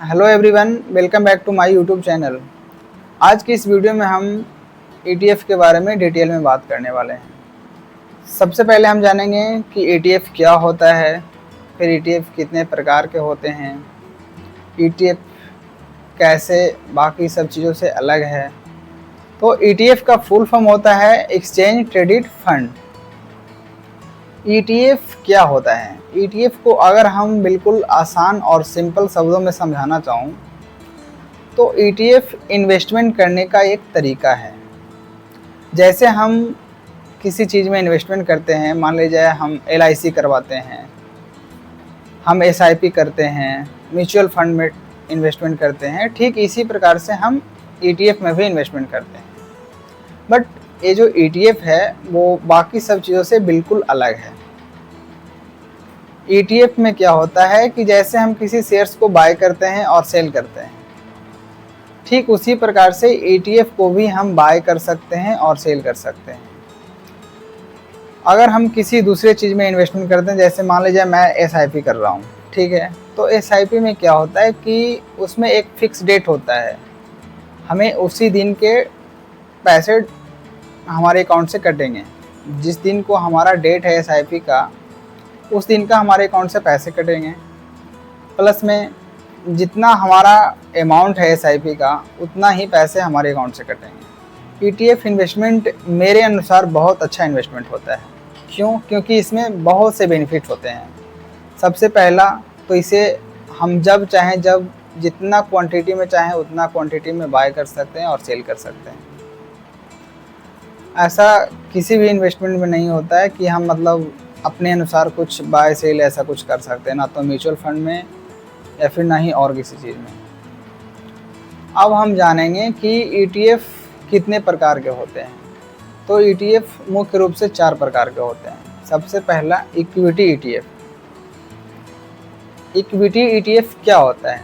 Hello everyone, welcome back to my YouTube channel. आज की इस वीडियो में हम ETF के बारे में डिटेल में बात करने वाले हैं। सबसे पहले हम जानेंगे कि ETF क्या होता है, फिर ETF कितने प्रकार के होते हैं, ETF कैसे बाकी सब चीज़ों से अलग है। तो ETF का फुल फॉर्म होता है एक्सचेंज ट्रेडेड फंड। ETF क्या होता है? ETF को अगर हम बिल्कुल आसान और सिंपल शब्दों में समझाना चाहूँ तो ETF इन्वेस्टमेंट करने का एक तरीका है। जैसे हम किसी चीज़ में इन्वेस्टमेंट करते हैं, मान लीजिए हम LIC करवाते हैं, हम SIP करते हैं, म्यूचुअल फंड में इन्वेस्टमेंट करते हैं, ठीक इसी प्रकार से हम ETF में भी इन्वेस्टमेंट करते हैं। बट ये जो ETF है वो बाकी सब चीज़ों से बिल्कुल अलग है। ETF में क्या होता है कि जैसे हम किसी शेयर्स को बाय करते हैं और सेल करते हैं, ठीक उसी प्रकार से ETF को भी हम बाय कर सकते हैं और सेल कर सकते हैं। अगर हम किसी दूसरे चीज़ में इन्वेस्टमेंट करते हैं, जैसे मान लीजिए मैं SIP कर रहा हूँ, ठीक है, तो SIP में क्या होता है कि उसमें एक फ़िक्स डेट होता है, हमें उसी दिन के पैसे हमारे अकाउंट से कटेंगे। जिस दिन को हमारा डेट है SIP का, उस दिन का हमारे अकाउंट से पैसे कटेंगे, प्लस में जितना हमारा अमाउंट है SIP का उतना ही पैसे हमारे अकाउंट से कटेंगे। ETF इन्वेस्टमेंट मेरे अनुसार बहुत अच्छा इन्वेस्टमेंट होता है। क्यों? क्योंकि इसमें बहुत से बेनिफिट होते हैं। सबसे पहला तो इसे हम जब चाहें, जब जितना क्वांटिटी में चाहें उतना क्वांटिटी में बाय कर सकते हैं और सेल कर सकते हैं। ऐसा किसी भी इन्वेस्टमेंट में नहीं होता है कि हम मतलब अपने अनुसार कुछ बाय सेल ऐसा कुछ कर सकते हैं, ना तो म्यूचुअल फंड में या फिर ना ही और किसी चीज़ में। अब हम जानेंगे कि ETF कितने प्रकार के होते हैं। तो ETF मुख्य रूप से 4 प्रकार के होते हैं। सबसे पहला इक्विटी ETF। इक्विटी ETF क्या होता है?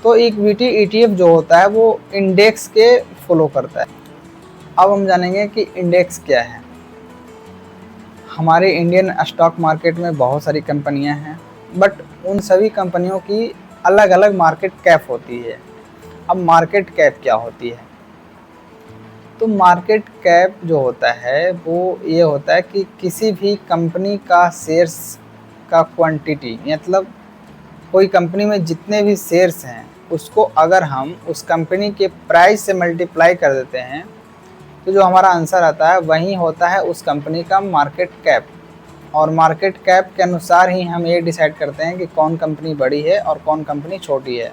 तो इक्विटी ETF जो होता है वो इंडेक्स के फॉलो करता है। अब हम जानेंगे कि इंडेक्स क्या है। हमारे इंडियन स्टॉक मार्केट में बहुत सारी कंपनियां हैं, बट उन सभी कंपनियों की अलग अलग मार्केट कैप होती है। अब मार्केट कैप क्या होती है? तो मार्केट कैप जो होता है वो ये होता है कि किसी भी कंपनी का शेयर्स का क्वांटिटी, मतलब कोई कंपनी में जितने भी शेयर्स हैं उसको अगर हम उस कंपनी के प्राइस से मल्टीप्लाई कर देते हैं तो जो हमारा आंसर आता है वही होता है उस कंपनी का मार्केट कैप। और मार्केट कैप के अनुसार ही हम ये डिसाइड करते हैं कि कौन कंपनी बड़ी है और कौन कंपनी छोटी है।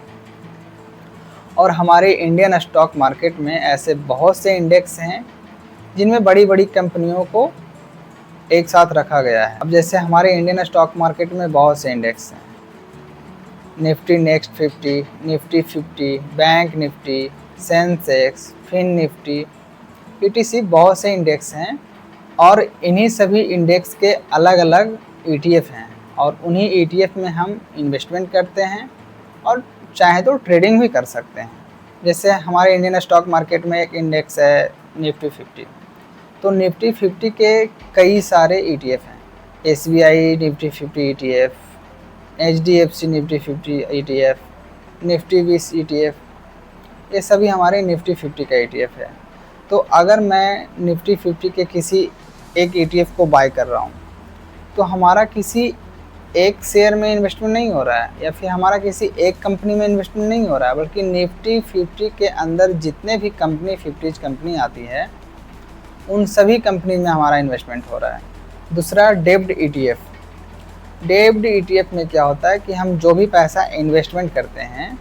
और हमारे इंडियन स्टॉक मार्केट में ऐसे बहुत से इंडेक्स हैं जिनमें बड़ी बड़ी कंपनियों को एक साथ रखा गया है। अब जैसे हमारे इंडियन स्टॉक मार्केट में बहुत से इंडेक्स हैं, Nifty next 50, Nifty 50, bank Nifty, Sensex, fin Nifty, ETC बहुत से इंडेक्स हैं। और इन्हीं सभी इंडेक्स के अलग अलग ETF हैं और उन्हीं ETF में हम इन्वेस्टमेंट करते हैं और चाहे तो ट्रेडिंग भी कर सकते हैं। जैसे हमारे इंडियन स्टॉक मार्केट में एक इंडेक्स है निफ्टी 50, तो निफ्टी 50 के कई सारे ETF हैं। SBI Nifty 50 ETF, HDFC Nifty 50 ETF, Nifty 20 ETF, ये सभी हमारे निफ्टी 50 का ETF है। तो अगर मैं निफ्टी 50 के किसी एक ETF को बाय कर रहा हूँ तो हमारा किसी एक शेयर में इन्वेस्टमेंट नहीं हो रहा है या फिर हमारा किसी एक कंपनी में इन्वेस्टमेंट नहीं हो रहा है, बल्कि निफ्टी 50 के अंदर जितने भी कंपनी 50 कंपनी आती है उन सभी कंपनी में हमारा इन्वेस्टमेंट हो रहा है। दूसरा डेब्ट ETF। डेब्ट ETF में क्या होता है कि हम जो भी पैसा इन्वेस्टमेंट करते हैं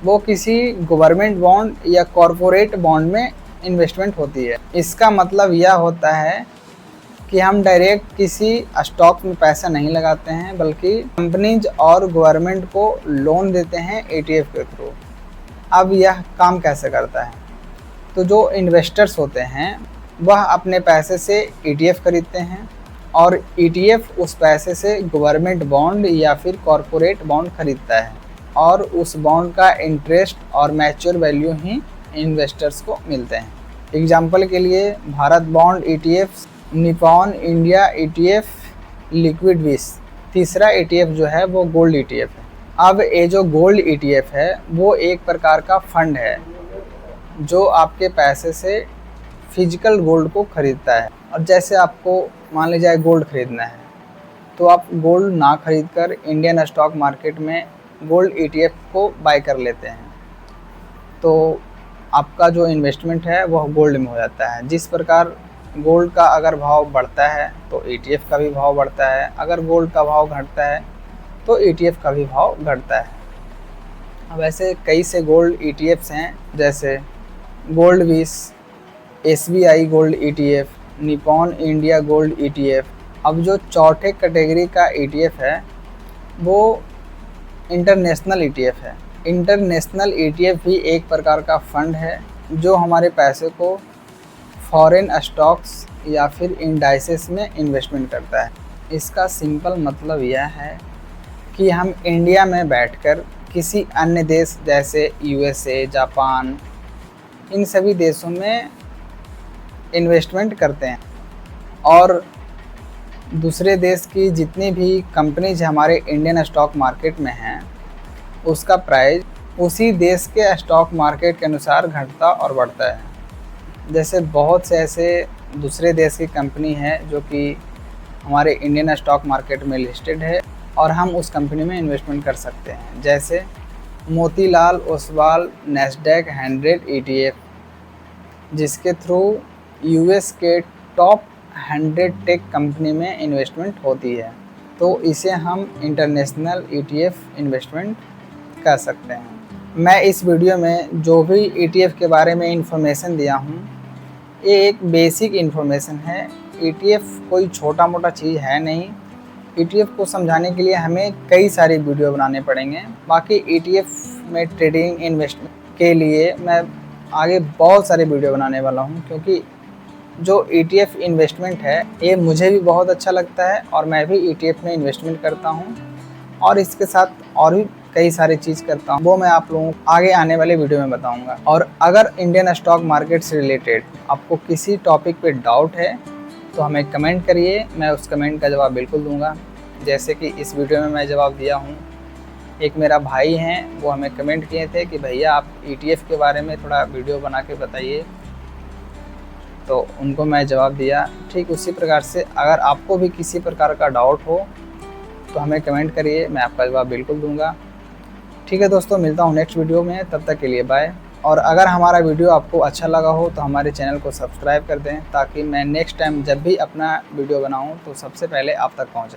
वो किसी गवर्नमेंट बॉन्ड या कॉरपोरेट बॉन्ड में इन्वेस्टमेंट होती है। इसका मतलब यह होता है कि हम डायरेक्ट किसी स्टॉक में पैसा नहीं लगाते हैं, बल्कि कंपनीज और गवर्नमेंट को लोन देते हैं ETF के थ्रू। अब यह काम कैसे करता है? तो जो इन्वेस्टर्स होते हैं वह अपने पैसे से ETF खरीदते हैं और ETF उस पैसे से गवर्नमेंट बॉन्ड या फिर कॉरपोरेट बॉन्ड खरीदता है और उस बॉन्ड का इंटरेस्ट और मैच्योर वैल्यू ही इन्वेस्टर्स को मिलते हैं। एग्जाम्पल के लिए Bharat bond ETF, Nippon India ETF, liquid 20। तीसरा ETF जो है वो गोल्ड ETF है। अब ये जो गोल्ड ETF है वो एक प्रकार का फंड है जो आपके पैसे से फिजिकल गोल्ड को खरीदता है। और जैसे आपको मान लीजिए गोल्ड खरीदना है तो आप गोल्ड ना खरीद कर इंडियन स्टॉक मार्केट में गोल्ड ETF को बाय कर लेते हैं, तो आपका जो इन्वेस्टमेंट है वह गोल्ड में हो जाता है। जिस प्रकार गोल्ड का अगर भाव बढ़ता है तो ETF का भी भाव बढ़ता है, अगर गोल्ड का भाव घटता है तो ETF का भी भाव घटता है। अब ऐसे कई से गोल्ड ETFs हैं, जैसे गोल्ड विस, SBI gold ETF, Nippon India gold ETF। अब जो चौथे कैटेगरी का ETF है वो इंटरनेशनल ETF है। इंटरनेशनल ETF भी एक प्रकार का फंड है जो हमारे पैसे को फॉरेन स्टॉक्स या फिर इंडाइसेस में इन्वेस्टमेंट करता है। इसका सिंपल मतलब यह है कि हम इंडिया में बैठकर किसी अन्य देश जैसे USA, जापान, इन सभी देशों में इन्वेस्टमेंट करते हैं और दूसरे देश की जितनी भी कंपनीज हमारे इंडियन स्टॉक मार्केट में हैं उसका प्राइस उसी देश के स्टॉक मार्केट के अनुसार घटता और बढ़ता है। जैसे बहुत से ऐसे दूसरे देश की कंपनी है जो कि हमारे इंडियन स्टॉक मार्केट में लिस्टेड है और हम उस कंपनी में इन्वेस्टमेंट कर सकते हैं, जैसे मोतीलाल ओसवाल नैस्डैक 100 ETF, जिसके थ्रू US के टॉप 100 टेक कंपनी में इन्वेस्टमेंट होती है, तो इसे हम इंटरनेशनल ETF इन्वेस्टमेंट कर सकते हैं। मैं इस वीडियो में जो भी ETF के बारे में इंफॉर्मेशन दिया हूँ ये एक बेसिक इन्फॉर्मेशन है। ETF कोई छोटा मोटा चीज़ है नहीं। ETF को समझाने के लिए हमें कई सारी वीडियो बनाने पड़ेंगे। बाकी ETF में ट्रेडिंग इन्वेस्टमेंट के लिए मैं आगे बहुत सारे वीडियो बनाने वाला हूँ, क्योंकि जो ETF इन्वेस्टमेंट है ये मुझे भी बहुत अच्छा लगता है और मैं भी ETF में इन्वेस्टमेंट करता हूँ और इसके साथ और भी कई सारी चीज़ करता हूँ, वो मैं आप लोगों को आगे आने वाले वीडियो में बताऊँगा। और अगर इंडियन स्टॉक मार्केट से रिलेटेड आपको किसी टॉपिक पे डाउट है तो हमें कमेंट करिए, मैं उस कमेंट का जवाब बिल्कुल दूंगा। जैसे कि इस वीडियो में मैं जवाब दिया हूँ। एक मेरा भाई हैं वो हमें कमेंट किए थे कि भैया आप ETF के बारे में थोड़ा वीडियो बना के बताइए, तो उनको मैं जवाब दिया। ठीक उसी प्रकार से अगर आपको भी किसी प्रकार का डाउट हो तो हमें कमेंट करिए, मैं आपका जवाब बिल्कुल दूंगा। ठीक है दोस्तों, मिलता हूँ नेक्स्ट वीडियो में, तब तक के लिए बाय। और अगर हमारा वीडियो आपको अच्छा लगा हो तो हमारे चैनल को सब्सक्राइब कर दें, ताकि मैं नेक्स्ट टाइम जब भी अपना वीडियो बनाऊँ तो सबसे पहले आप तक पहुँचे।